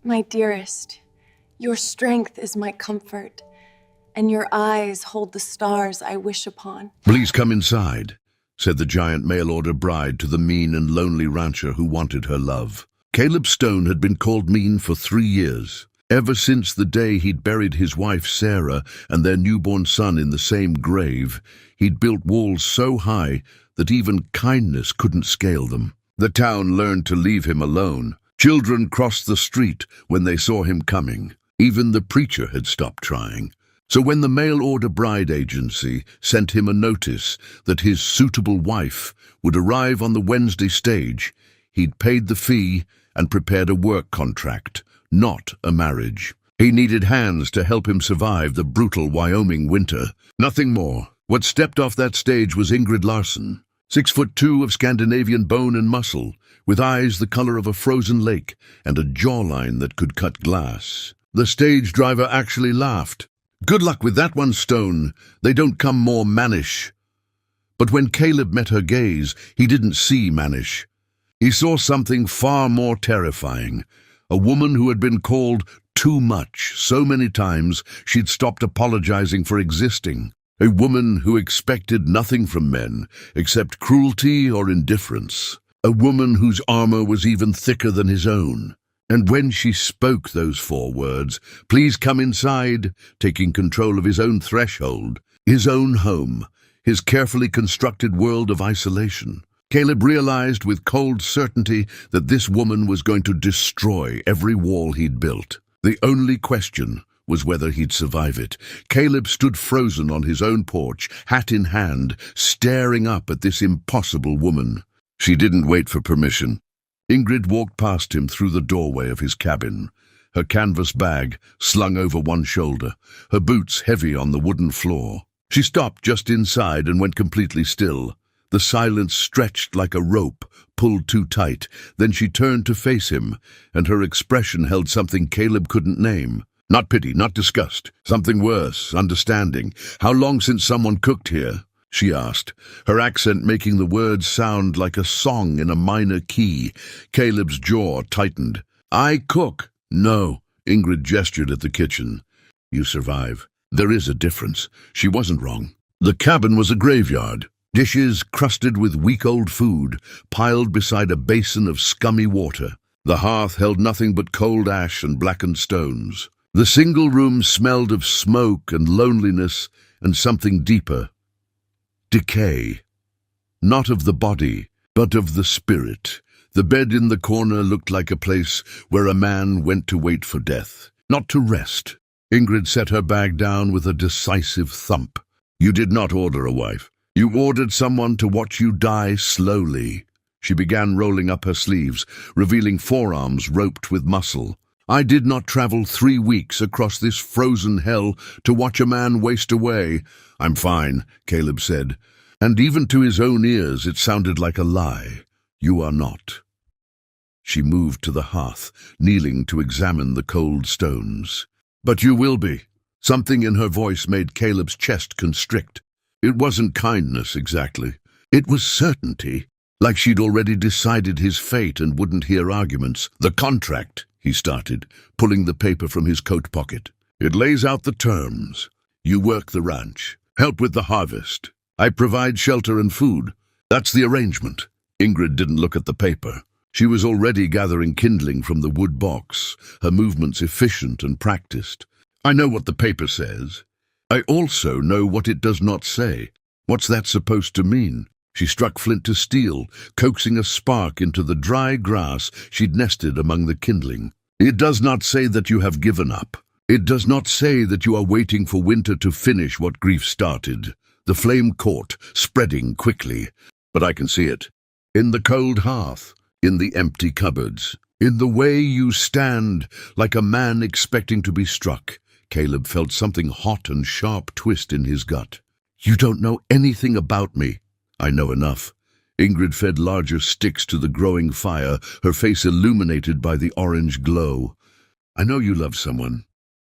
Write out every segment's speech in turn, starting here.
My dearest, your strength is my comfort, and your eyes hold the stars I wish upon. "Please come inside," said the giant mail-order bride to the mean and lonely rancher who wanted her love. Caleb Stone had been called mean for 3 years. Ever since the day he'd buried his wife Sarah and their newborn son in the same grave, he'd built walls so high that even kindness couldn't scale them. The town learned to leave him alone. Children crossed the street when they saw him coming. Even the preacher had stopped trying. So when the mail-order bride agency sent him a notice that his suitable wife would arrive on the Wednesday stage, he'd paid the fee and prepared a work contract, not a marriage. He needed hands to help him survive the brutal Wyoming winter. Nothing more. What stepped off that stage was Ingrid Larson, 6'2" of Scandinavian bone and muscle, with eyes the color of a frozen lake and a jawline that could cut glass. The stage driver actually laughed. "Good luck with that one, Stone. They don't come more mannish." But when Caleb met her gaze, he didn't see mannish. He saw something far more terrifying. A woman who had been called too much so many times she'd stopped apologizing for existing. A woman who expected nothing from men except cruelty or indifference. A woman whose armor was even thicker than his own. And when she spoke those 4 words, "Please come inside," taking control of his own threshold, his own home, his carefully constructed world of isolation, Caleb realized with cold certainty that this woman was going to destroy every wall he'd built. The only question was whether he'd survive it. Caleb stood frozen on his own porch, hat in hand, staring up at this impossible woman. She didn't wait for permission. Ingrid walked past him through the doorway of his cabin, her canvas bag slung over one shoulder, her boots heavy on the wooden floor. She stopped just inside and went completely still. The silence stretched like a rope, pulled too tight. Then she turned to face him, and her expression held something Caleb couldn't name. Not pity, not disgust. Something worse, understanding. "How long since someone cooked here?" she asked, her accent making the words sound like a song in a minor key. Caleb's jaw tightened. "I cook." "No," Ingrid gestured at the kitchen. "You survive. There is a difference." She wasn't wrong. The cabin was a graveyard. Dishes crusted with week-old food, piled beside a basin of scummy water. The hearth held nothing but cold ash and blackened stones. The single room smelled of smoke and loneliness and something deeper. Decay. Not of the body, but of the spirit. The bed in the corner looked like a place where a man went to wait for death, not to rest. Ingrid set her bag down with a decisive thump. "You did not order a wife. You ordered someone to watch you die slowly." She began rolling up her sleeves, revealing forearms roped with muscle. "I did not travel 3 weeks across this frozen hell to watch a man waste away." "I'm fine," Caleb said, and even to his own ears it sounded like a lie. "You are not." She moved to the hearth, kneeling to examine the cold stones. "But you will be." Something in her voice made Caleb's chest constrict. It wasn't kindness exactly. It was certainty, like she'd already decided his fate and wouldn't hear arguments. "The contract," he started, pulling the paper from his coat pocket. "It lays out the terms. You work the ranch, help with the harvest. I provide shelter and food. That's the arrangement." Ingrid didn't look at the paper. She was already gathering kindling from the wood box, her movements efficient and practiced. "I know what the paper says. I also know what it does not say. What's that supposed to mean?" She struck flint to steel, coaxing a spark into the dry grass she'd nested among the kindling. "It does not say that you have given up. It does not say that you are waiting for winter to finish what grief started." The flame caught, spreading quickly. "But I can see it. In the cold hearth, in the empty cupboards, in the way you stand like a man expecting to be struck." Caleb felt something hot and sharp twist in his gut. "You don't know anything about me." "I know enough." Ingrid fed larger sticks to the growing fire, her face illuminated by the orange glow. "I know you love someone.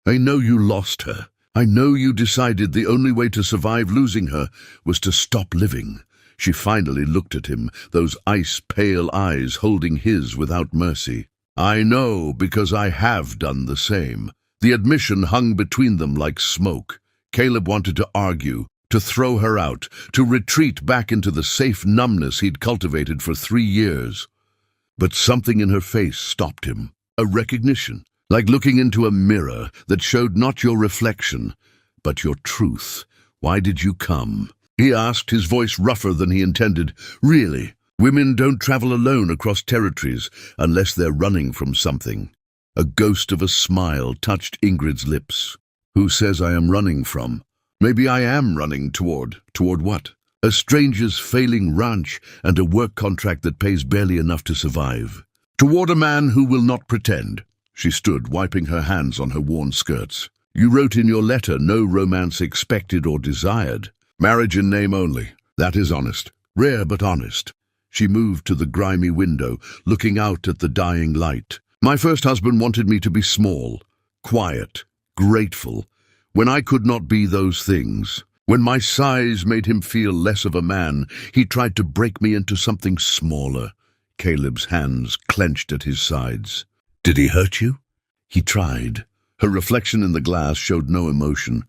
I know you lost her. I know you decided the only way to survive losing her was to stop living." She finally looked at him, those ice-pale eyes holding his without mercy. I know, because I have done the same. The admission hung between them like smoke. Caleb wanted to argue, to throw her out, to retreat back into the safe numbness he'd cultivated for 3 years. But something in her face stopped him. A recognition, like looking into a mirror that showed not your reflection, but your truth. "Why did you come?" he asked, his voice rougher than he intended. "Really? Women don't travel alone across territories unless they're running from something." A ghost of a smile touched Ingrid's lips. "Who says I am running from? Maybe I am running toward what? A stranger's failing ranch and a work contract that pays barely enough to survive. Toward a man who will not pretend." She stood, wiping her hands on her worn skirts. "You wrote in your letter, no romance expected or desired. Marriage in name only. That is honest. Rare but honest." She moved to the grimy window, looking out at the dying light. "My first husband wanted me to be small, quiet, grateful, when I could not be those things. When my size made him feel less of a man, he tried to break me into something smaller." Caleb's hands clenched at his sides. "Did he hurt you?" "He tried." Her reflection in the glass showed no emotion.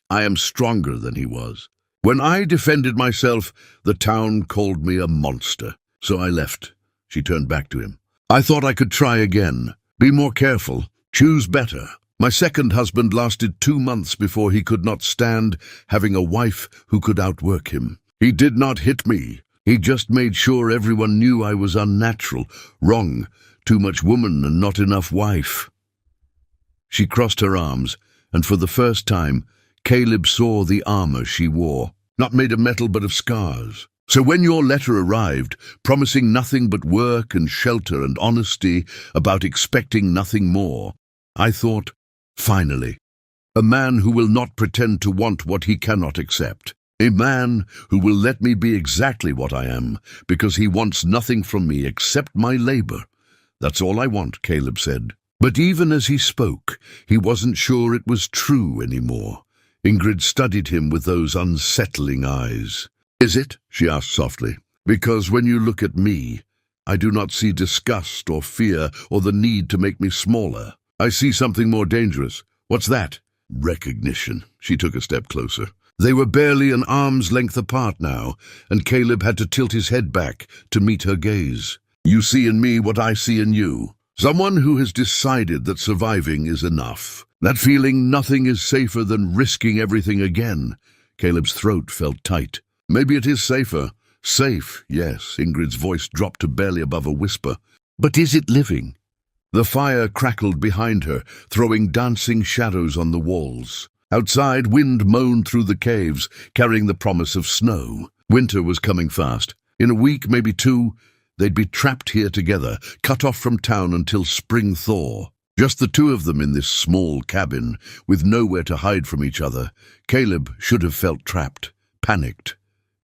"I am stronger than he was. When I defended myself, the town called me a monster. So I left." She turned back to him. "I thought I could try again. Be more careful. Choose better. My second husband lasted 2 months before he could not stand having a wife who could outwork him. He did not hit me. He just made sure everyone knew I was unnatural, wrong, too much woman and not enough wife." She crossed her arms, and for the first time, Caleb saw the armor she wore, not made of metal but of scars. "So when your letter arrived, promising nothing but work and shelter and honesty, about expecting nothing more, I thought, finally, a man who will not pretend to want what he cannot accept. A man who will let me be exactly what I am, because he wants nothing from me except my labor. That's all I want," Caleb said. But even as he spoke, he wasn't sure it was true anymore. Ingrid studied him with those unsettling eyes. "Is it?" she asked softly. "Because when you look at me, I do not see disgust or fear or the need to make me smaller. I see something more dangerous." "What's that?" "Recognition." She took a step closer. They were barely an arm's length apart now, and Caleb had to tilt his head back to meet her gaze. "You see in me what I see in you. Someone who has decided that surviving is enough. That feeling nothing is safer than risking everything again." Caleb's throat felt tight. "Maybe it is safer." "Safe, yes." Ingrid's voice dropped to barely above a whisper. "But is it living?" The fire crackled behind her, throwing dancing shadows on the walls. Outside, wind moaned through the caves, carrying the promise of snow. Winter was coming fast. In a week, maybe 2, they'd be trapped here together, cut off from town until spring thaw. Just the 2 of them in this small cabin, with nowhere to hide from each other. Caleb should have felt trapped, panicked.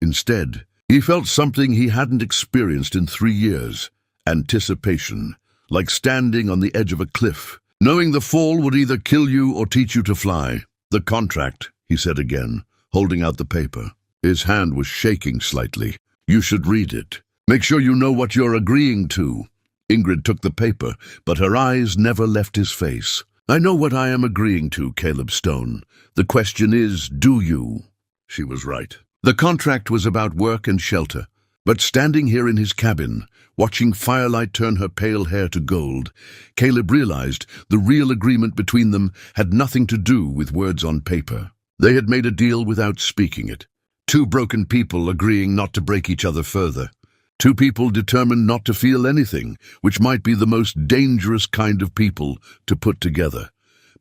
Instead, he felt something he hadn't experienced in 3 years. Anticipation, like standing on the edge of a cliff, knowing the fall would either kill you or teach you to fly. "The contract," he said again, holding out the paper. His hand was shaking slightly. "You should read it. Make sure you know what you're agreeing to." Ingrid took the paper, but her eyes never left his face. "I know what I am agreeing to, Caleb Stone. The question is, do you?" She was right. The contract was about work and shelter, but standing here in his cabin, watching firelight turn her pale hair to gold, Caleb realized the real agreement between them had nothing to do with words on paper. They had made a deal without speaking it. 2 broken people agreeing not to break each other further. 2 people determined not to feel anything, which might be the most dangerous kind of people to put together,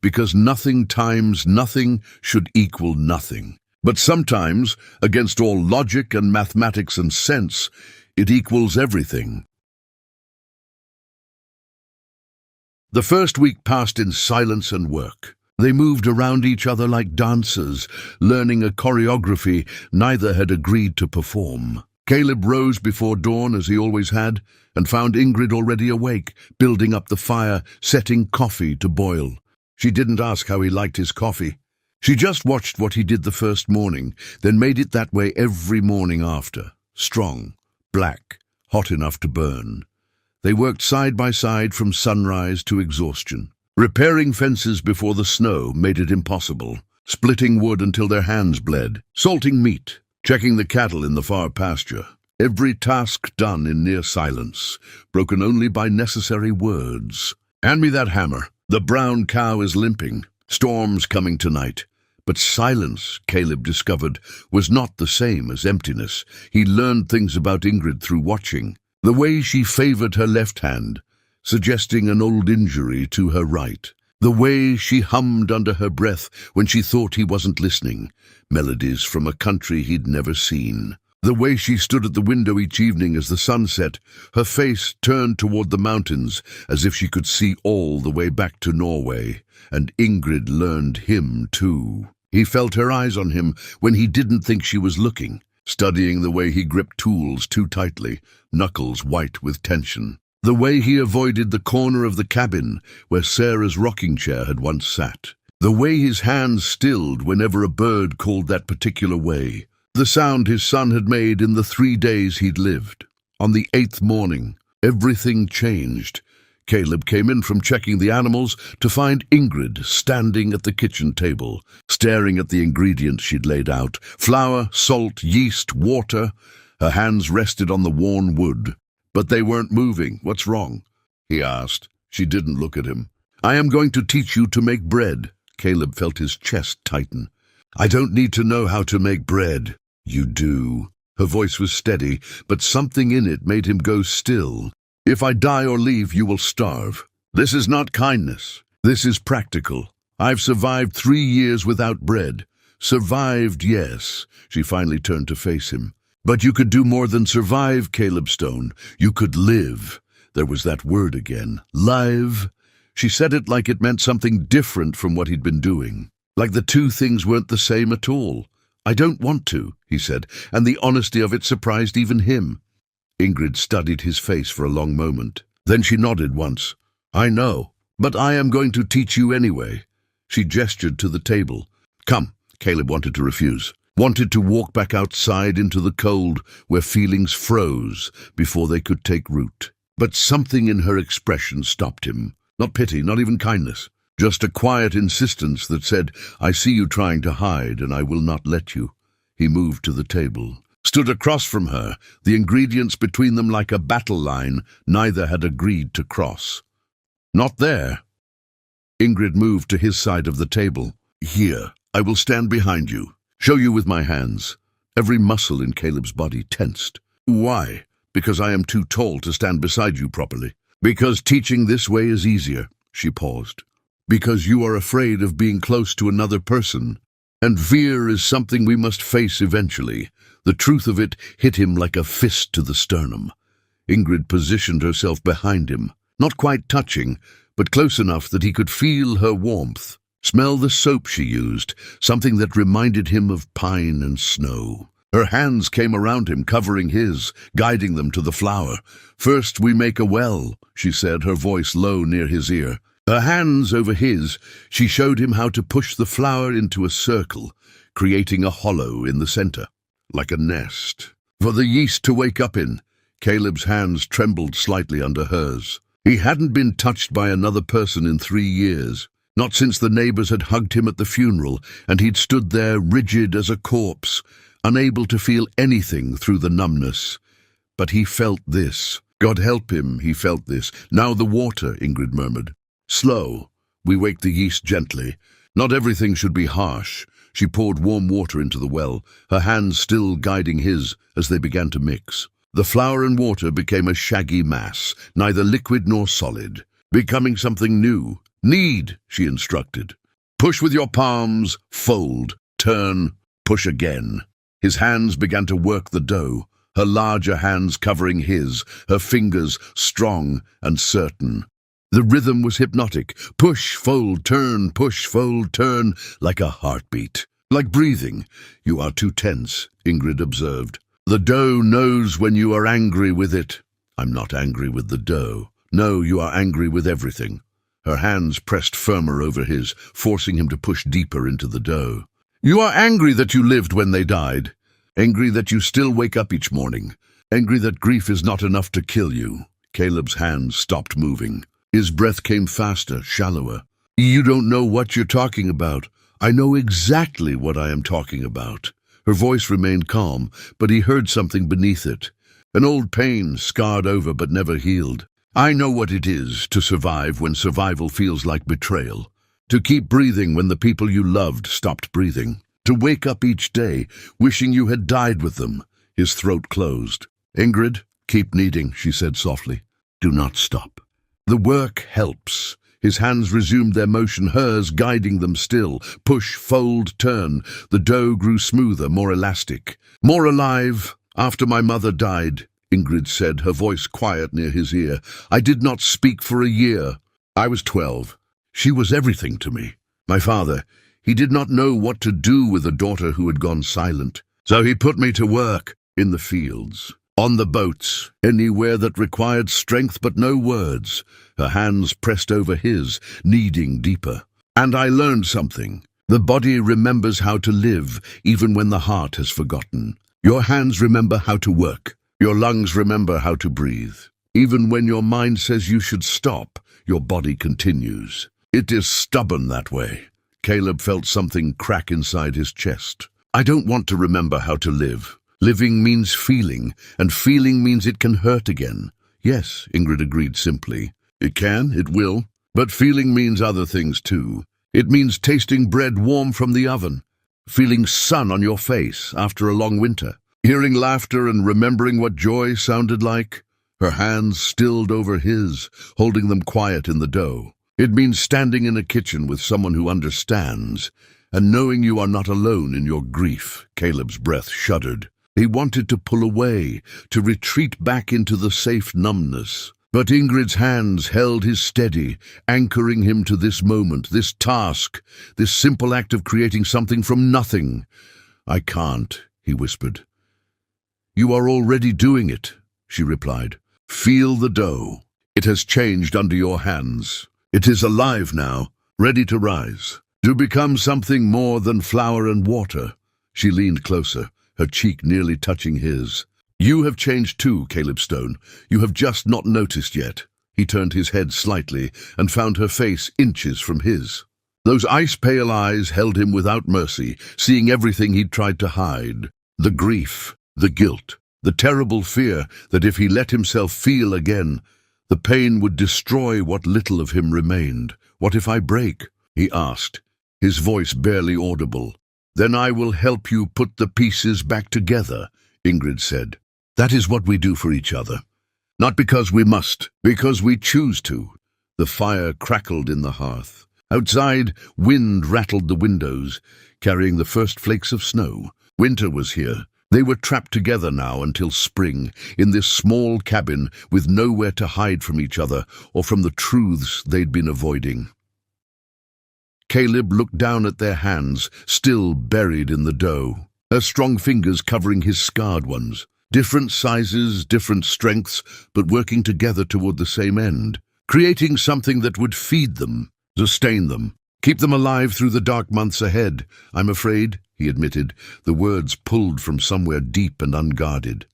because nothing times nothing should equal nothing. But sometimes, against all logic and mathematics and sense, it equals everything. The first week passed in silence and work. They moved around each other like dancers, learning a choreography neither had agreed to perform. Caleb rose before dawn, as he always had, and found Ingrid already awake, building up the fire, setting coffee to boil. She didn't ask how he liked his coffee. She just watched what he did the first morning, then made it that way every morning after. Strong, black, hot enough to burn. They worked side by side from sunrise to exhaustion. Repairing fences before the snow made it impossible, splitting wood until their hands bled, salting meat, checking the cattle in the far pasture. Every task done in near silence, broken only by necessary words. "Hand me that hammer. The brown cow is limping. Storm's coming tonight." But silence, Caleb discovered, was not the same as emptiness. He learned things about Ingrid through watching. The way she favored her left hand, suggesting an old injury to her right. The way she hummed under her breath when she thought he wasn't listening, melodies from a country he'd never seen. The way she stood at the window each evening as the sun set, her face turned toward the mountains as if she could see all the way back to Norway. And Ingrid learned him too. He felt her eyes on him when he didn't think she was looking, studying the way he gripped tools too tightly, knuckles white with tension. The way he avoided the corner of the cabin where Sarah's rocking chair had once sat. The way his hands stilled whenever a bird called that particular way. The sound his son had made in the 3 days he'd lived. On the 8th morning, everything changed. Caleb came in from checking the animals to find Ingrid standing at the kitchen table, staring at the ingredients she'd laid out. Flour, salt, yeast, water. Her hands rested on the worn wood. But they weren't moving. "What's wrong?" he asked. She didn't look at him. "I am going to teach you to make bread." Caleb felt his chest tighten. "I don't need to know how to make bread." "You do." Her voice was steady, but something in it made him go still. "If I die or leave, you will starve. This is not kindness. This is practical. I've survived 3 years without bread. Survived, yes." She finally turned to face him. "But you could do more than survive, Caleb Stone. You could live." There was that word again. Live. She said it like it meant something different from what he'd been doing. Like the two things weren't the same at all. "I don't want to," he said, and the honesty of it surprised even him. Ingrid studied his face for a long moment. Then she nodded once. "I know, but I am going to teach you anyway." She gestured to the table. "Come." Caleb wanted to refuse. Wanted to walk back outside into the cold where feelings froze before they could take root. But something in her expression stopped him. Not pity, not even kindness. Just a quiet insistence that said, "I see you trying to hide, and I will not let you." He moved to the table, stood across from her, the ingredients between them like a battle line neither had agreed to cross. "Not there." Ingrid moved to his side of the table. "Here, I will stand behind you, show you with my hands." Every muscle in Caleb's body tensed. "Why?" "Because I am too tall to stand beside you properly." "Because teaching this way is easier." She paused. "Because you are afraid of being close to another person. And fear is something we must face eventually." The truth of it hit him like a fist to the sternum. Ingrid positioned herself behind him, not quite touching, but close enough that he could feel her warmth, smell the soap she used, something that reminded him of pine and snow. Her hands came around him, covering his, guiding them to the flour. "First we make a well," she said, her voice low near his ear. Her hands over his, she showed him how to push the flour into a circle, creating a hollow in the center, like a nest. For the yeast to wake up in. Caleb's hands trembled slightly under hers. He hadn't been touched by another person in 3 years, not since the neighbors had hugged him at the funeral, and he'd stood there rigid as a corpse, unable to feel anything through the numbness. But he felt this. God help him, he felt this. "Now the water," Ingrid murmured. "Slow. We wake the yeast gently. Not everything should be harsh." She poured warm water into the well, her hands still guiding his as they began to mix. The flour and water became a shaggy mass, neither liquid nor solid, becoming something new. "Knead," she instructed. "Push with your palms, fold, turn, push again." His hands began to work the dough, her larger hands covering his, her fingers strong and certain. The rhythm was hypnotic. Push, fold, turn, push, fold, turn, like a heartbeat. Like breathing. "You are too tense," Ingrid observed. "The dough knows when you are angry with it." "I'm not angry with the dough." "No, you are angry with everything." Her hands pressed firmer over his, forcing him to push deeper into the dough. "You are angry that you lived when they died. Angry that you still wake up each morning. Angry that grief is not enough to kill you." Caleb's hands stopped moving. His breath came faster, shallower. "You don't know what you're talking about. I know exactly what I am talking about." Her voice remained calm, but he heard something beneath it. An old pain, scarred over but never healed. "I know what it is to survive when survival feels like betrayal. To keep breathing when the people you loved stopped breathing. To wake up each day, wishing you had died with them." His throat closed. "Ingrid, keep kneading," she said softly. "Do not stop. The work helps." His hands resumed their motion, hers guiding them still. Push, fold, turn. The dough grew smoother, more elastic. "More alive. After my mother died," Ingrid said, her voice quiet near his ear, "I did not speak for a year. I was 12. She was everything to me. My father, he did not know what to do with a daughter who had gone silent. So he put me to work in the fields, on the boats, anywhere that required strength but no words." Her hands pressed over his, kneading deeper. "And I learned something. The body remembers how to live, even when the heart has forgotten. Your hands remember how to work. Your lungs remember how to breathe. Even when your mind says you should stop, your body continues. It is stubborn that way." Caleb felt something crack inside his chest. "I don't want to remember how to live. Living means feeling, and feeling means it can hurt again." "Yes," Ingrid agreed simply. "It can, it will. But feeling means other things too. It means tasting bread warm from the oven, feeling sun on your face after a long winter, hearing laughter and remembering what joy sounded like." Her hands stilled over his, holding them quiet in the dough. "It means standing in a kitchen with someone who understands, and knowing you are not alone in your grief." Caleb's breath shuddered. He wanted to pull away, to retreat back into the safe numbness. But Ingrid's hands held his steady, anchoring him to this moment, this task, this simple act of creating something from nothing. "I can't," he whispered. "You are already doing it," she replied. "Feel the dough. It has changed under your hands. It is alive now, ready to rise, to become something more than flour and water." She leaned closer, her cheek nearly touching his. "You have changed too, Caleb Stone. You have just not noticed yet." He turned his head slightly and found her face inches from his. Those ice-pale eyes held him without mercy, seeing everything he'd tried to hide. The grief, the guilt, the terrible fear that if he let himself feel again, the pain would destroy what little of him remained. "What if I break?" he asked, his voice barely audible. "Then I will help you put the pieces back together," Ingrid said. "That is what we do for each other. Not because we must, because we choose to." The fire crackled in the hearth. Outside, wind rattled the windows, carrying the first flakes of snow. Winter was here. They were trapped together now until spring, in this small cabin with nowhere to hide from each other or from the truths they'd been avoiding. Caleb looked down at their hands, still buried in the dough, her strong fingers covering his scarred ones. Different sizes, different strengths, but working together toward the same end, creating something that would feed them, sustain them, keep them alive through the dark months ahead. "I'm afraid," he admitted, the words pulled from somewhere deep and unguarded.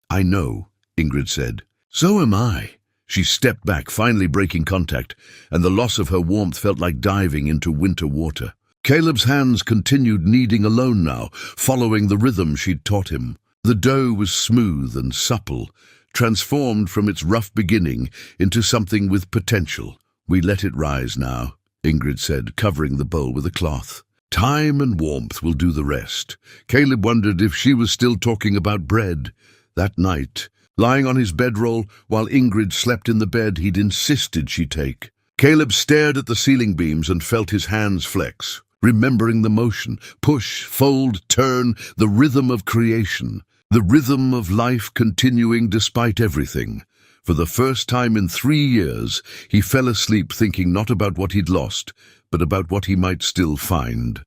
"I know," Ingrid said. "So am I." She stepped back, finally breaking contact, and the loss of her warmth felt like diving into winter water. Caleb's hands continued kneading alone now, following the rhythm she'd taught him. The dough was smooth and supple, transformed from its rough beginning into something with potential. "We let it rise now," Ingrid said, covering the bowl with a cloth. "Time and warmth will do the rest." Caleb wondered if she was still talking about bread. That night, lying on his bedroll while Ingrid slept in the bed he'd insisted she take, Caleb stared at the ceiling beams and felt his hands flex, remembering the motion, push, fold, turn, the rhythm of creation. The rhythm of life continuing despite everything. For the first time in 3 years, he fell asleep thinking not about what he'd lost, but about what he might still find.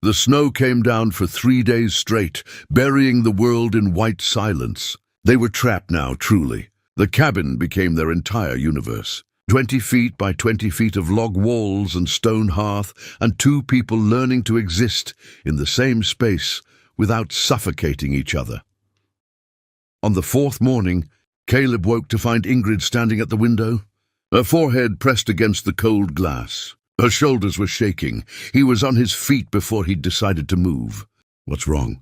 The snow came down for 3 days straight, burying the world in white silence. They were trapped now, truly. The cabin became their entire universe. 20 feet by 20 feet of log walls and stone hearth, and 2 people learning to exist in the same space without suffocating each other. On the fourth morning, Caleb woke to find Ingrid standing at the window, her forehead pressed against the cold glass. Her shoulders were shaking. He was on his feet before he'd decided to move. "What's wrong?"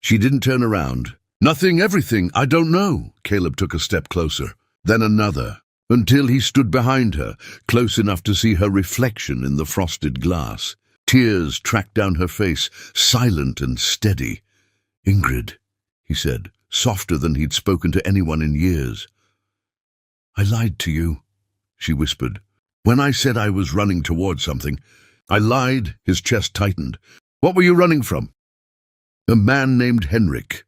She didn't turn around. "Nothing, everything, I don't know." Caleb took a step closer, then another, until he stood behind her, close enough to see her reflection in the frosted glass. Tears tracked down her face, silent and steady. "Ingrid," he said, softer than he'd spoken to anyone in years. "I lied to you," she whispered. "When I said I was running toward something, I lied." His chest tightened. "What were you running from?" "A man named Henrik."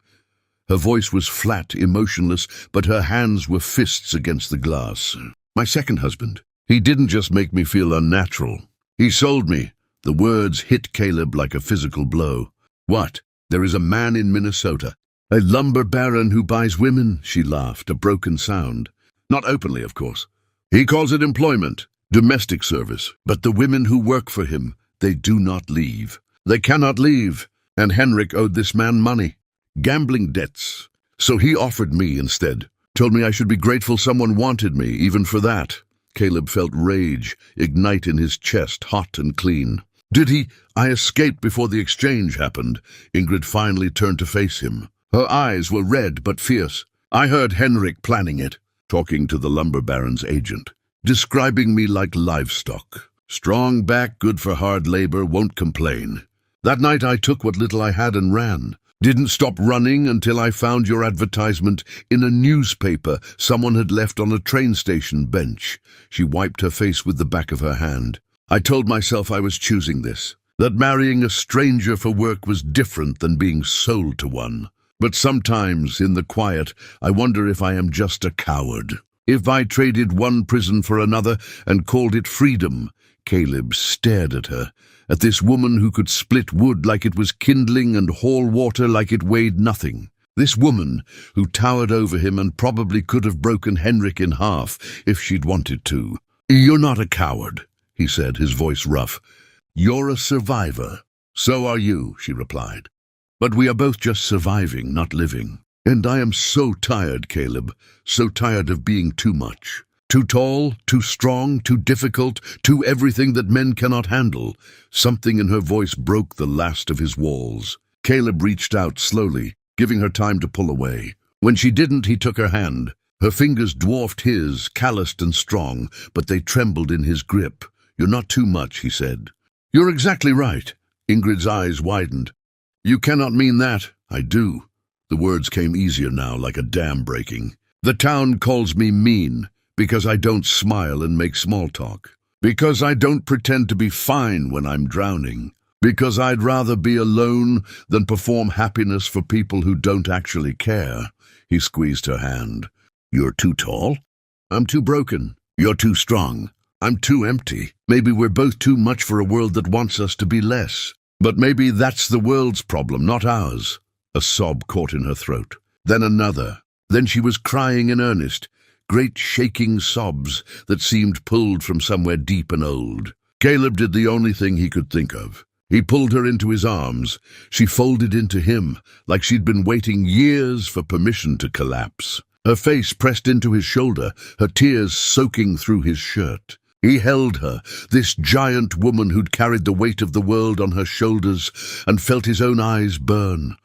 Her voice was flat, emotionless, but her hands were fists against the glass. "My second husband. He didn't just make me feel unnatural. He sold me." The words hit Caleb like a physical blow. "What? There is a man in Minnesota, a lumber baron who buys women?" She laughed, a broken sound. "Not openly, of course. He calls it employment, domestic service. But the women who work for him, they do not leave. They cannot leave. And Henrik owed this man money. Gambling debts. So he offered me instead. Told me I should be grateful someone wanted me, even for that." Caleb felt rage ignite in his chest, hot and clean. "Did he? I escaped before the exchange happened." Ingrid finally turned to face him. Her eyes were red but fierce. "I heard Henrik planning it, talking to the lumber baron's agent, describing me like livestock. Strong back, good for hard labor, won't complain. That night I took what little I had and ran. Didn't stop running until I found your advertisement in a newspaper someone had left on a train station bench." She wiped her face with the back of her hand. "I told myself I was choosing this, that marrying a stranger for work was different than being sold to one. But sometimes, in the quiet, I wonder if I am just a coward. If I traded one prison for another and called it freedom." Caleb stared at her, at this woman who could split wood like it was kindling and haul water like it weighed nothing. This woman who towered over him and probably could have broken Henrik in half if she'd wanted to. "You're not a coward," he said, his voice rough. "You're a survivor." "So are you," she replied. "But we are both just surviving, not living. And I am so tired, Caleb, so tired of being too much. Too tall, too strong, too difficult, too everything that men cannot handle." Something in her voice broke the last of his walls. Caleb reached out slowly, giving her time to pull away. When she didn't, he took her hand. Her fingers dwarfed his, calloused and strong, but they trembled in his grip. "You're not too much," he said. "You're exactly right." Ingrid's eyes widened. "You cannot mean that." "I do." The words came easier now, like a dam breaking. "The town calls me mean, because I don't smile and make small talk. Because I don't pretend to be fine when I'm drowning. Because I'd rather be alone than perform happiness for people who don't actually care." He squeezed her hand. "You're too tall." "I'm too broken." "You're too strong." "I'm too empty." "Maybe we're both too much for a world that wants us to be less. But maybe that's the world's problem, not ours." A sob caught in her throat. Then another. Then she was crying in earnest. Great shaking sobs that seemed pulled from somewhere deep and old. Caleb did the only thing he could think of. He pulled her into his arms. She folded into him, like she'd been waiting years for permission to collapse. Her face pressed into his shoulder, her tears soaking through his shirt. He held her, this giant woman who'd carried the weight of the world on her shoulders, and felt his own eyes burn.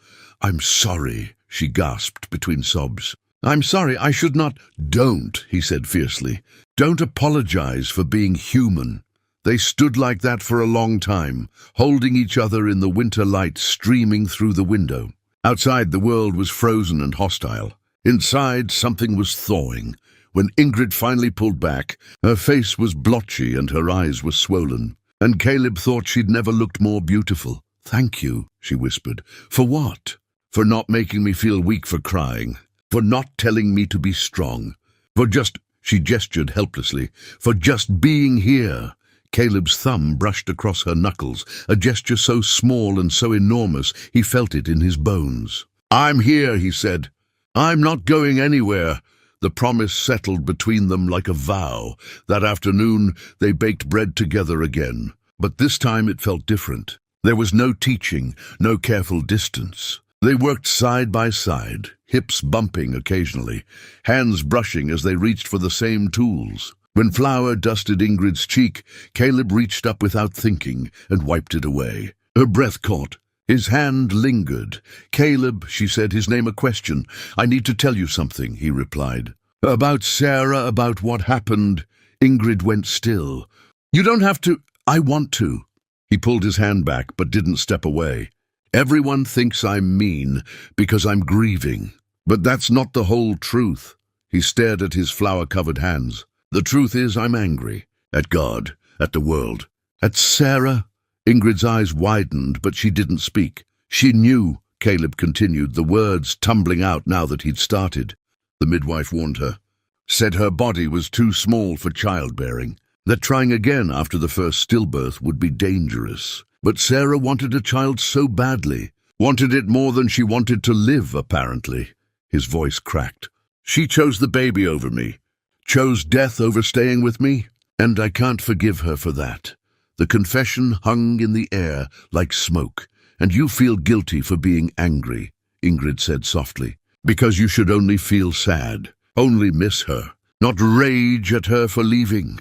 "I'm sorry," she gasped between sobs. "I'm sorry, I should not—" "Don't," he said fiercely. "Don't apologize for being human." They stood like that for a long time, holding each other in the winter light streaming through the window. Outside, the world was frozen and hostile. Inside, something was thawing. When Ingrid finally pulled back, her face was blotchy and her eyes were swollen. And Caleb thought she'd never looked more beautiful. "Thank you," she whispered. "For what?" "For not making me feel weak for crying. For not telling me to be strong. For just—" she gestured helplessly, "for just being here." Caleb's thumb brushed across her knuckles, a gesture so small and so enormous he felt it in his bones. "I'm here," he said. "I'm not going anywhere." The promise settled between them like a vow. That afternoon, they baked bread together again. But this time it felt different. There was no teaching, no careful distance. They worked side by side, hips bumping occasionally, hands brushing as they reached for the same tools. When flour dusted Ingrid's cheek, Caleb reached up without thinking and wiped it away. Her breath caught. His hand lingered. "Caleb," she said, his name a question. "I need to tell you something," he replied. "About Sarah, about what happened." Ingrid went still. "You don't have to." "I want to." He pulled his hand back but didn't step away. "Everyone thinks I'm mean because I'm grieving. But that's not the whole truth." He stared at his flour-covered hands. "The truth is I'm angry. At God, at the world. At Sarah." Ingrid's eyes widened, but she didn't speak. "She knew," Caleb continued, the words tumbling out now that he'd started. The midwife warned her. Said her body was too small for childbearing. That trying again after the first stillbirth would be dangerous. But Sarah wanted a child so badly. Wanted it more than she wanted to live, apparently. His voice cracked. "She chose the baby over me. Chose death over staying with me. And I can't forgive her for that." The confession hung in the air like smoke. "And you feel guilty for being angry," Ingrid said softly. "Because you should only feel sad, only miss her, not rage at her for leaving."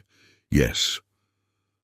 "Yes."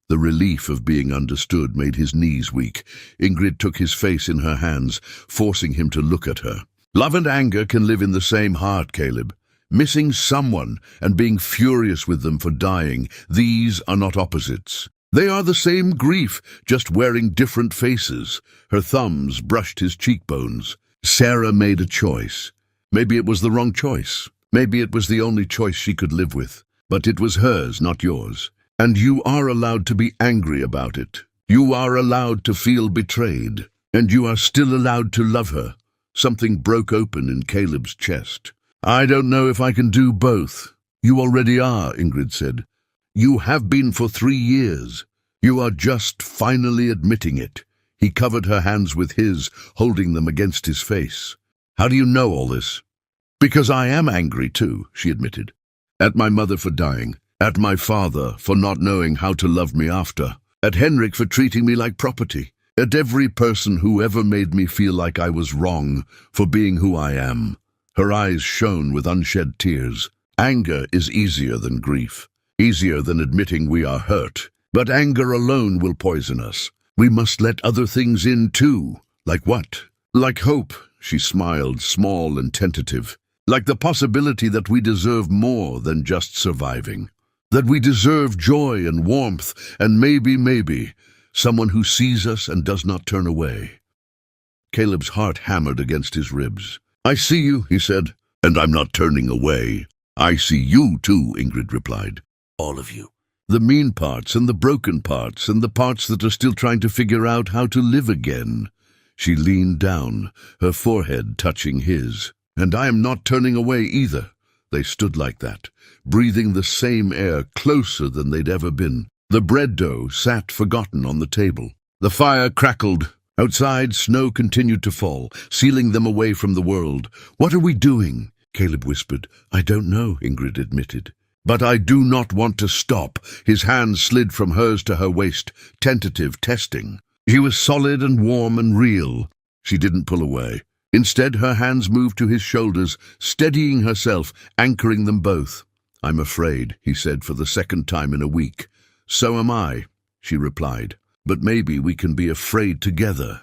The relief of being understood made his knees weak. Ingrid took his face in her hands, forcing him to look at her. "Love and anger can live in the same heart, Caleb. Missing someone and being furious with them for dying, these are not opposites. They are the same grief, just wearing different faces." Her thumbs brushed his cheekbones. "Sarah made a choice. Maybe it was the wrong choice. Maybe it was the only choice she could live with. But it was hers, not yours. And you are allowed to be angry about it. You are allowed to feel betrayed. And you are still allowed to love her." Something broke open in Caleb's chest. "I don't know if I can do both." "You already are," Ingrid said. "You have been for 3 years. You are just finally admitting it." He covered her hands with his, holding them against his face. "How do you know all this?" "Because I am angry too," she admitted. "At my mother for dying. At my father for not knowing how to love me after. At Henrik for treating me like property. At every person who ever made me feel like I was wrong for being who I am." Her eyes shone with unshed tears. "Anger is easier than grief. Easier than admitting we are hurt. But anger alone will poison us. We must let other things in too." "Like what?" "Like hope," she smiled, small and tentative. "Like the possibility that we deserve more than just surviving. That we deserve joy and warmth and maybe, someone who sees us and does not turn away." Caleb's heart hammered against his ribs. "I see you," he said, "and I'm not turning away." "I see you too," Ingrid replied. "All of you. The mean parts and the broken parts and the parts that are still trying to figure out how to live again." She leaned down, her forehead touching his. "And I am not turning away either." They stood like that, breathing the same air closer than they'd ever been. The bread dough sat forgotten on the table. The fire crackled. Outside, snow continued to fall, sealing them away from the world. "What are we doing?" Caleb whispered. "I don't know," Ingrid admitted. "But I do not want to stop." His hand slid from hers to her waist, tentative, testing. She was solid and warm and real. She didn't pull away. Instead, her hands moved to his shoulders, steadying herself, anchoring them both. "I'm afraid," he said for the second time in a week. "So am I," she replied. "But maybe we can be afraid together."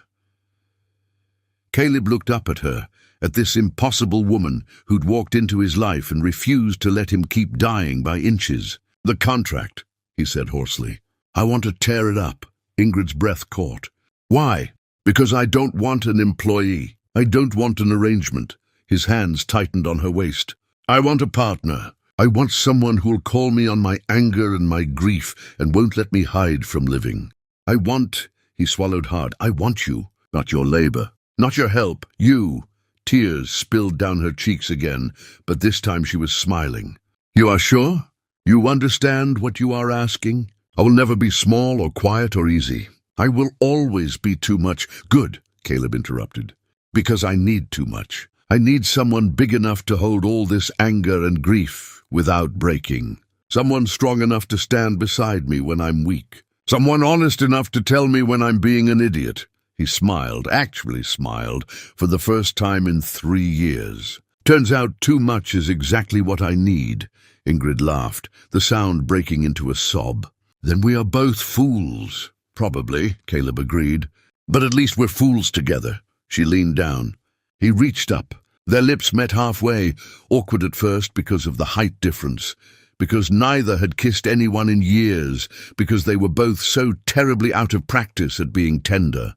Caleb looked up at her, at this impossible woman who'd walked into his life and refused to let him keep dying by inches. "The contract," he said hoarsely. "I want to tear it up." Ingrid's breath caught. "Why?" "Because I don't want an employee. I don't want an arrangement." His hands tightened on her waist. "I want a partner. I want someone who'll call me on my anger and my grief and won't let me hide from living. I want," he swallowed hard, "I want you, not your labor, not your help, you." Tears spilled down her cheeks again, but this time she was smiling. "You are sure? You understand what you are asking? I will never be small or quiet or easy. I will always be too much." "Good," Caleb interrupted. "Because I need too much. I need someone big enough to hold all this anger and grief without breaking. Someone strong enough to stand beside me when I'm weak. Someone honest enough to tell me when I'm being an idiot." He smiled, actually smiled, for the first time in 3 years. Turns out too much is exactly what I need. Ingrid laughed, the sound breaking into a sob. Then we are both fools. Probably, Caleb agreed. But at least we're fools together. She leaned down. He reached up. Their lips met halfway, awkward at first because of the height difference, because neither had kissed anyone in years, because they were both so terribly out of practice at being tender.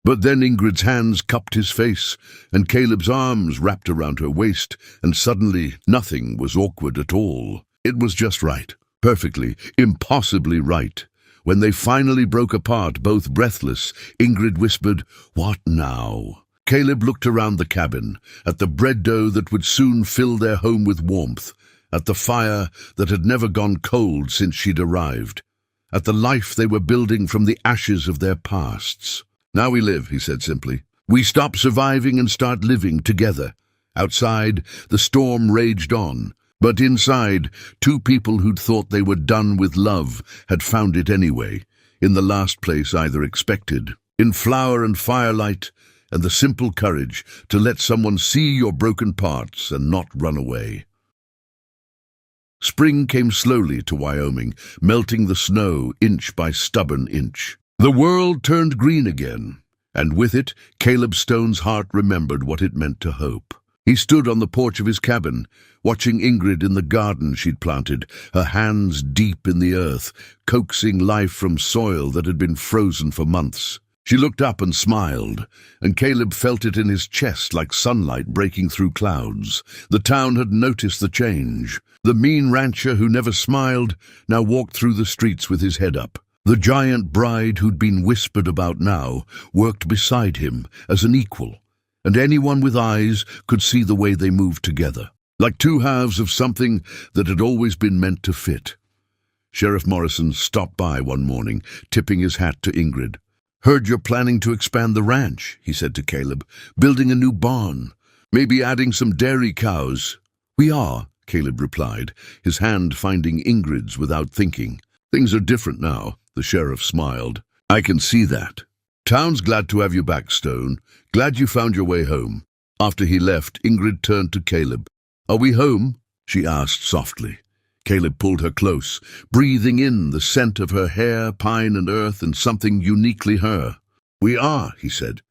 But then Ingrid's hands cupped his face, and Caleb's arms wrapped around her waist, and suddenly nothing was awkward at all. It was just right, perfectly, impossibly right. When they finally broke apart, both breathless, Ingrid whispered, "What now?" Caleb looked around the cabin, at the bread dough that would soon fill their home with warmth, at the fire that had never gone cold since she'd arrived, at the life they were building from the ashes of their pasts. "Now we live," he said simply. "We stop surviving and start living together." Outside, the storm raged on. But inside, two people who'd thought they were done with love had found it anyway, in the last place either expected, in flower and firelight, and the simple courage to let someone see your broken parts and not run away. Spring came slowly to Wyoming, melting the snow inch by stubborn inch. The world turned green again, and with it, Caleb Stone's heart remembered what it meant to hope. He stood on the porch of his cabin, watching Ingrid in the garden she'd planted, her hands deep in the earth, coaxing life from soil that had been frozen for months. She looked up and smiled, and Caleb felt it in his chest like sunlight breaking through clouds. The town had noticed the change. The mean rancher who never smiled now walked through the streets with his head up. The giant bride who'd been whispered about now worked beside him as an equal, and anyone with eyes could see the way they moved together, like two halves of something that had always been meant to fit. Sheriff Morrison stopped by one morning, tipping his hat to Ingrid. "Heard you're planning to expand the ranch," he said to Caleb, "building a new barn, maybe adding some dairy cows." "We are," Caleb replied, his hand finding Ingrid's without thinking. "Things are different now," the sheriff smiled. "I can see that. Town's glad to have you back, Stone. Glad you found your way home." After he left, Ingrid turned to Caleb. "Are we home?" she asked softly. Caleb pulled her close, breathing in the scent of her hair, pine and earth, and something uniquely her. "We are," he said.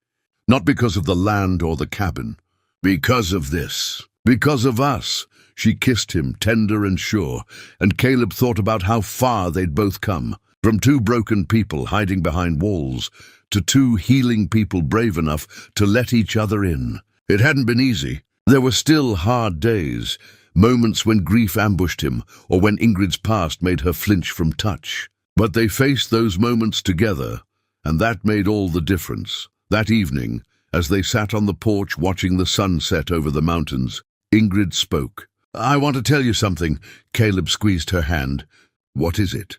"Not because of the land or the cabin. Because of this. Because of us." She kissed him, tender and sure, and Caleb thought about how far they'd both come. From two broken people hiding behind walls, to two healing people brave enough to let each other in. It hadn't been easy. There were still hard days, moments when grief ambushed him, or when Ingrid's past made her flinch from touch. But they faced those moments together, and that made all the difference. That evening, as they sat on the porch watching the sun set over the mountains, Ingrid spoke. "I want to tell you something." Caleb squeezed her hand. "What is it?"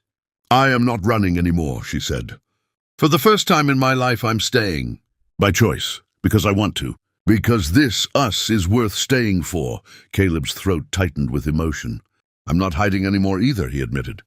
"I am not running anymore," she said. "For the first time in my life, I'm staying. By choice, because I want to. Because this us is worth staying for." Caleb's throat tightened with emotion. "I'm not hiding anymore either," he admitted.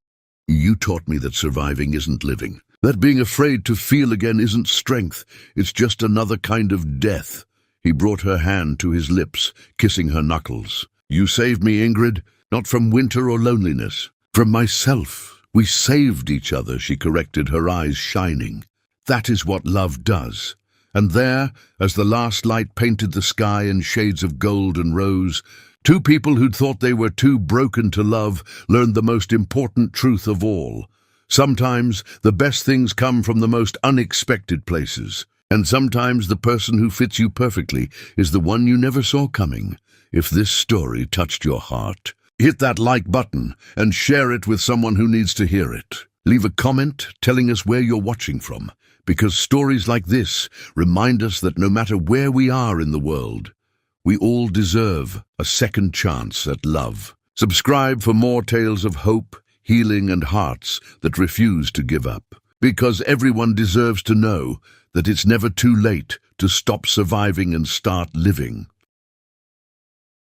"You taught me that surviving isn't living. That being afraid to feel again isn't strength. It's just another kind of death." He brought her hand to his lips, kissing her knuckles. "You saved me, Ingrid, not from winter or loneliness. From myself. We saved each other," she corrected, her eyes shining. "That is what love does." And there, as the last light painted the sky in shades of gold and rose, two people who'd thought they were too broken to love learned the most important truth of all. Sometimes the best things come from the most unexpected places, and sometimes the person who fits you perfectly is the one you never saw coming. If this story touched your heart, hit that like button and share it with someone who needs to hear it. Leave a comment telling us where you're watching from, because stories like this remind us that no matter where we are in the world, we all deserve a second chance at love. Subscribe for more tales of hope, healing, and hearts that refuse to give up, because everyone deserves to know that it's never too late to stop surviving and start living.